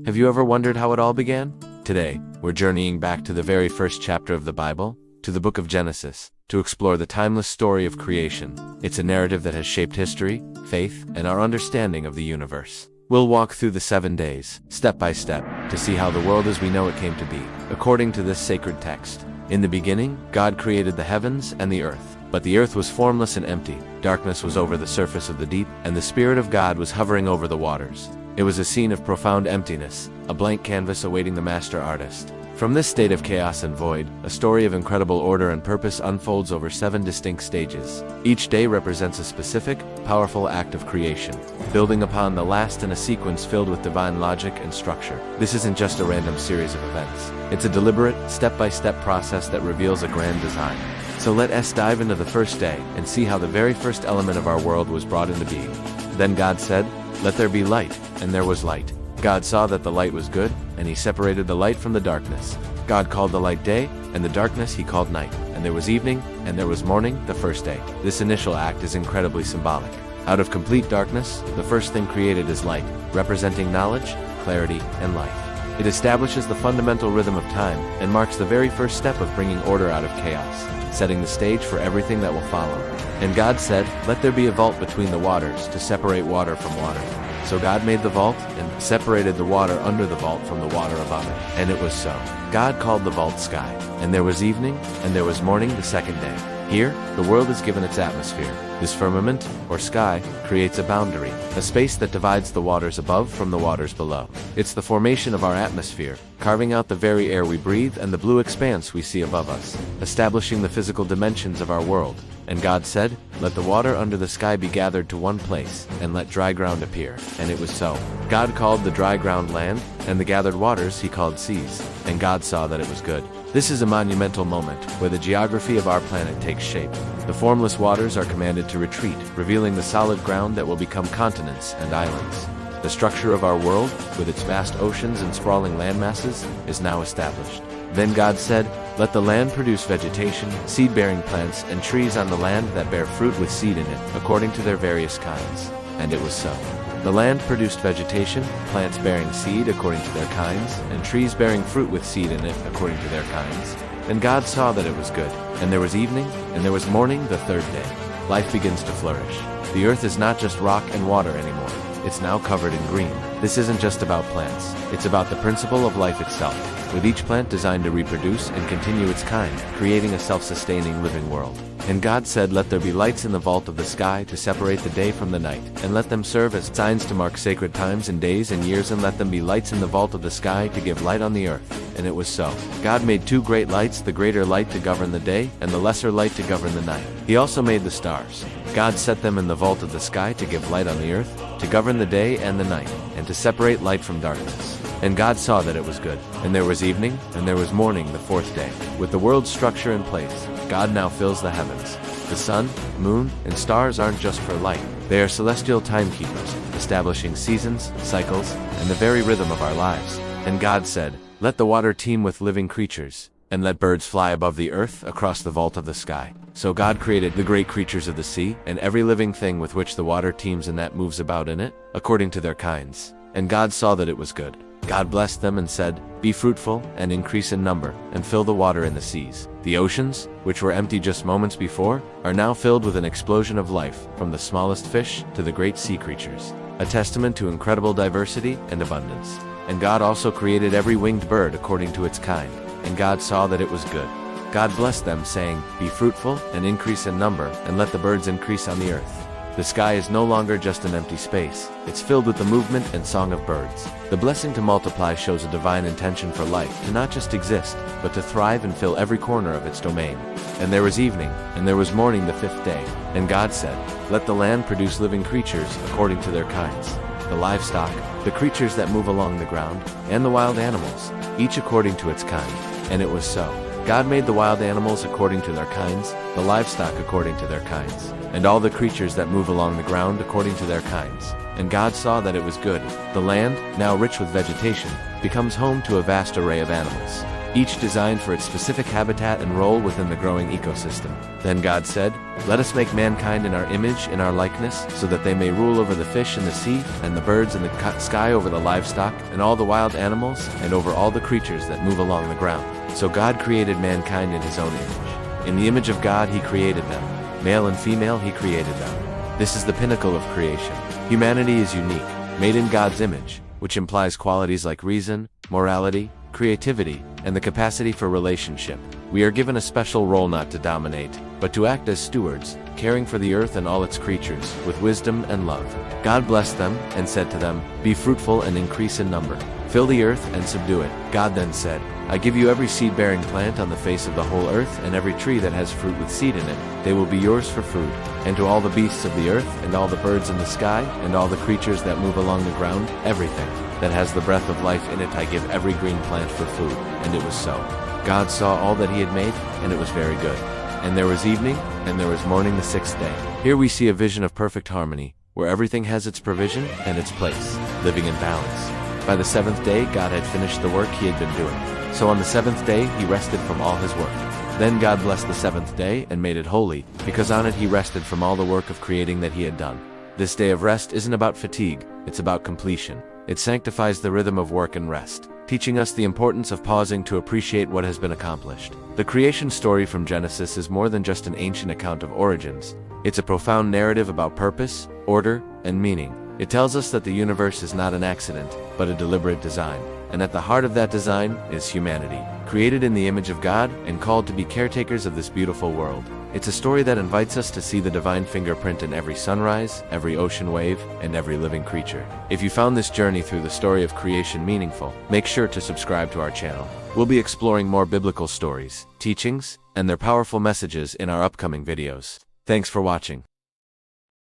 Have you ever wondered how it all began? Today, we're journeying back to the very first chapter of the Bible, to the book of Genesis, to explore the timeless story of creation. It's a narrative that has shaped history, faith, and our understanding of the universe. We'll walk through the 7 days, step by step, to see how the world as we know it came to be, according to this sacred text. In the beginning, God created the heavens and the earth. But the earth was formless and empty, darkness was over the surface of the deep, and the Spirit of God was hovering over the waters. It was a scene of profound emptiness, a blank canvas awaiting the master artist. From this state of chaos and void, a story of incredible order and purpose unfolds over 7 distinct stages. Each day represents a specific, powerful act of creation, building upon the last in a sequence filled with divine logic and structure. This isn't just a random series of events. It's a deliberate, step-by-step process that reveals a grand design. So let us dive into the first day and see how the very first element of our world was brought into being. Then God said, "Let there be light," and there was light. God saw that the light was good, and he separated the light from the darkness. God called the light day, and the darkness he called night. And there was evening, and there was morning, the first day. This initial act is incredibly symbolic. Out of complete darkness, the first thing created is light, representing knowledge, clarity, and life. It establishes the fundamental rhythm of time, and marks the very first step of bringing order out of chaos, setting the stage for everything that will follow. And God said, "Let there be a vault between the waters to separate water from water." So God made the vault and separated the water under the vault from the water above it. And it was so. God called the vault sky. And there was evening, and there was morning the second day. Here, the world is given its atmosphere. This firmament, or sky, creates a boundary, a space that divides the waters above from the waters below. It's the formation of our atmosphere, carving out the very air we breathe and the blue expanse we see above us, establishing the physical dimensions of our world. And God said, "Let the water under the sky be gathered to one place, and let dry ground appear." And it was so. God called the dry ground land, and the gathered waters he called seas. And God saw that it was good. This is a monumental moment, where the geography of our planet takes shape. The formless waters are commanded to retreat, revealing the solid ground that will become continents and islands. The structure of our world, with its vast oceans and sprawling landmasses, is now established. Then God said, "Let the land produce vegetation, seed-bearing plants, and trees on the land that bear fruit with seed in it, according to their various kinds." And it was so. The land produced vegetation, plants bearing seed according to their kinds, and trees bearing fruit with seed in it according to their kinds. And God saw that it was good. And there was evening, and there was morning the third day. Life begins to flourish. The earth is not just rock and water anymore. It's now covered in green. This isn't just about plants. It's about the principle of life itself, with each plant designed to reproduce and continue its kind, creating a self-sustaining living world. And God said, "Let there be lights in the vault of the sky to separate the day from the night, and let them serve as signs to mark sacred times and days and years, and let them be lights in the vault of the sky to give light on the earth." And it was so. God made 2 great lights, the greater light to govern the day, and the lesser light to govern the night. He also made the stars. God set them in the vault of the sky to give light on the earth, to govern the day and the night, and to separate light from darkness. And God saw that it was good. And there was evening, and there was morning the 4th day. With the world's structure in place, God now fills the heavens. The sun, moon, and stars aren't just for light. They are celestial timekeepers, establishing seasons, cycles, and the very rhythm of our lives. And God said, "Let the water teem with living creatures, and let birds fly above the earth across the vault of the sky." So God created the great creatures of the sea, and every living thing with which the water teems and that moves about in it, according to their kinds. And God saw that it was good. God blessed them and said, "Be fruitful, and increase in number, and fill the water in the seas." The oceans, which were empty just moments before, are now filled with an explosion of life, from the smallest fish to the great sea creatures, a testament to incredible diversity and abundance. And God also created every winged bird according to its kind. And God saw that it was good. God blessed them, saying, "Be fruitful, and increase in number, and let the birds increase on the earth." The sky is no longer just an empty space. It's filled with the movement and song of birds. The blessing to multiply shows a divine intention for life to not just exist, but to thrive and fill every corner of its domain. And there was evening, and there was morning the 5th day. And God said, "Let the land produce living creatures according to their kinds, the livestock, the creatures that move along the ground, and the wild animals, each according to its kind." And it was so. God made the wild animals according to their kinds, the livestock according to their kinds, and all the creatures that move along the ground according to their kinds. And God saw that it was good. The land, now rich with vegetation, becomes home to a vast array of animals. each designed for its specific habitat and role within the growing ecosystem. Then God said, "Let us make mankind in our image, in our likeness, so that they may rule over the fish in the sea, and the birds in the sky, over the livestock, and all the wild animals, and over all the creatures that move along the ground." So God created mankind in his own image. In the image of God he created them. Male and female he created them. This is the pinnacle of creation. Humanity is unique, made in God's image, which implies qualities like reason, morality, creativity, and the capacity for relationship. We are given a special role, not to dominate, but to act as stewards, caring for the earth and all its creatures, with wisdom and love. God blessed them, and said to them, "Be fruitful and increase in number. Fill the earth and subdue it." God then said, "I give you every seed-bearing plant on the face of the whole earth, and every tree that has fruit with seed in it. They will be yours for food. And to all the beasts of the earth, and all the birds in the sky, and all the creatures that move along the ground, everything that has the breath of life in it, I give every green plant for food." And it was so. God saw all that he had made, and it was very good. And there was evening, and there was morning the sixth day. Here we see a vision of perfect harmony, where everything has its provision and its place, living in balance. By the seventh day, God had finished the work he had been doing. So on the seventh day, he rested from all his work. Then God blessed the seventh day and made it holy, because on it he rested from all the work of creating that he had done. This day of rest isn't about fatigue, it's about completion. It sanctifies the rhythm of work and rest, teaching us the importance of pausing to appreciate what has been accomplished. The creation story from Genesis is more than just an ancient account of origins. It's a profound narrative about purpose, order, and meaning. It tells us that the universe is not an accident, but a deliberate design. And at the heart of that design is humanity, created in the image of God and called to be caretakers of this beautiful world. It's a story that invites us to see the divine fingerprint in every sunrise, every ocean wave, and every living creature. If you found this journey through the story of creation meaningful, make sure to subscribe to our channel. We'll be exploring more biblical stories, teachings, and their powerful messages in our upcoming videos. Thanks for watching.